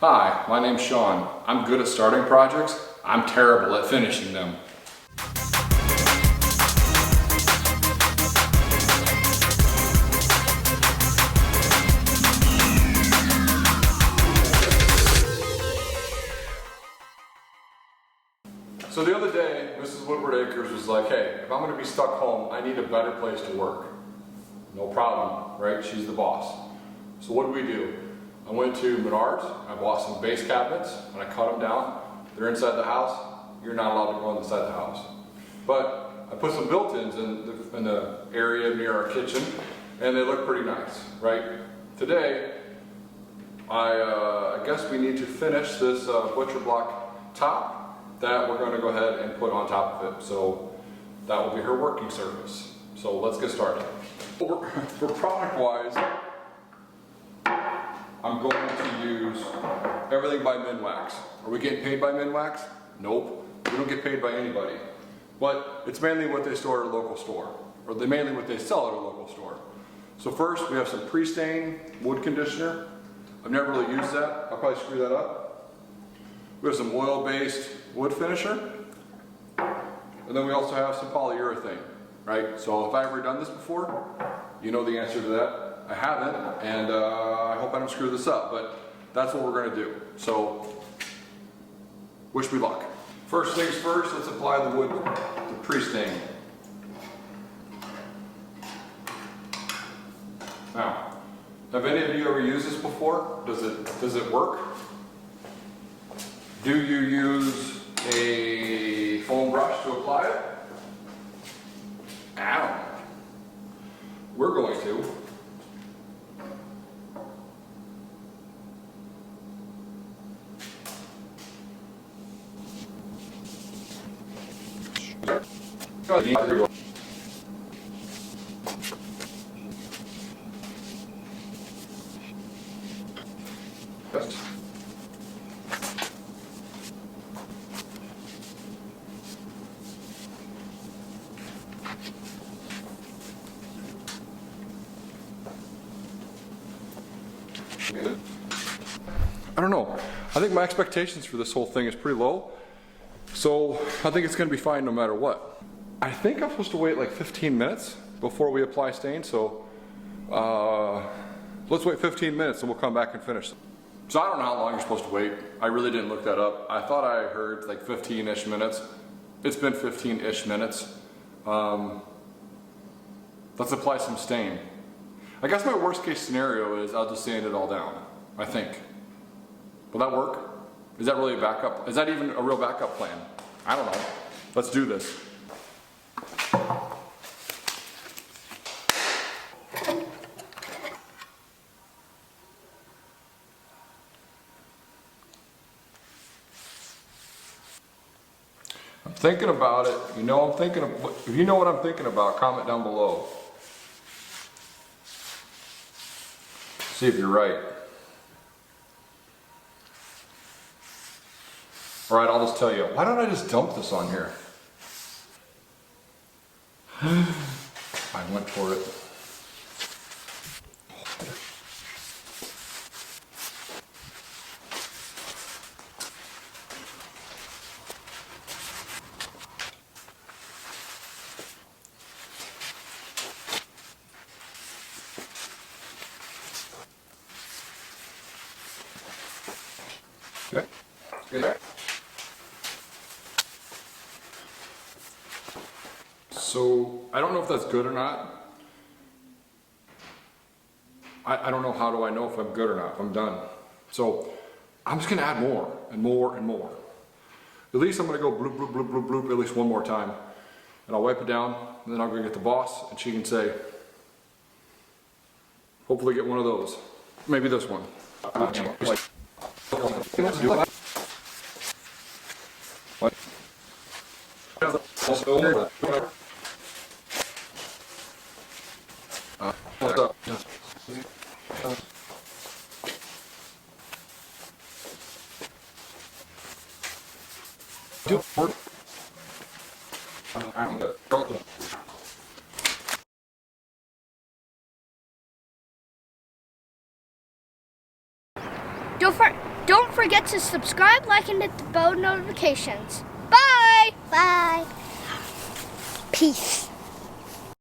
Hi, my name's Sean. I'm good at starting projects. I'm terrible at finishing them. So the other day, Mrs. Woodward Acres was like, hey, if I'm gonna be stuck home, I need a better place to work. No problem, right? She's the boss. So what do? I went to Menards, I bought some base cabinets, and I cut them down. They're inside the house. You're not allowed to go inside the house. But I put some built-ins in the area near our kitchen, and they look pretty nice, right? Today, I guess we need to finish this butcher block top that we're going to go ahead and put on top of it. So that will be her working surface. So let's get started. For product-wise, I'm going to use everything by Minwax. Are we getting paid by Minwax? Nope. We don't get paid by anybody. But it's mainly what they store at a local store, or mainly what they sell at a local store. So first, we have some pre-stain wood conditioner. I've never really used that. I'll probably screw that up. We have some oil-based wood finisher. And then we also have some polyurethane, right? So if I've ever done this before, you know the answer to that. I haven't, and I hope I don't screw this up, but that's what we're going to do. So, wish me luck. First things first, let's apply the wood, the pre-stain. Now, have any of you ever used this before? Does it work? Do you use a foam brush to apply it? I don't know. We're going to. I don't know. I think my expectations for this whole thing is pretty low. So I think it's going to be fine no matter what. I think I'm supposed to wait like 15 minutes before we apply stain. So let's wait 15 minutes and we'll come back and finish. So I don't know how long you're supposed to wait. I really didn't look that up. I thought I heard like 15-ish minutes. It's been 15-ish minutes. Let's apply some stain. I guess my worst case scenario is I'll just sand it all down, I think. Will that work? Is that really a backup? Is that even a real backup plan? I don't know. Let's do this. I'm thinking about it. If you know what I'm thinking about, comment down below. See if you're right. All right, I'll just tell you. Why don't I just dump this on here? I went for it. Okay. Good. So, I don't know if that's good or not. I don't know, how do I know if I'm good or not, if I'm done. So, I'm just gonna add more and more and more. At least I'm gonna go bloop, bloop, bloop, bloop, bloop at least one more time. And I'll wipe it down, and then I'll go get the boss, and she can say, hopefully get one of those. Maybe this one. don't forget to subscribe, like, and hit the bell notifications. Bye! Bye. Peace.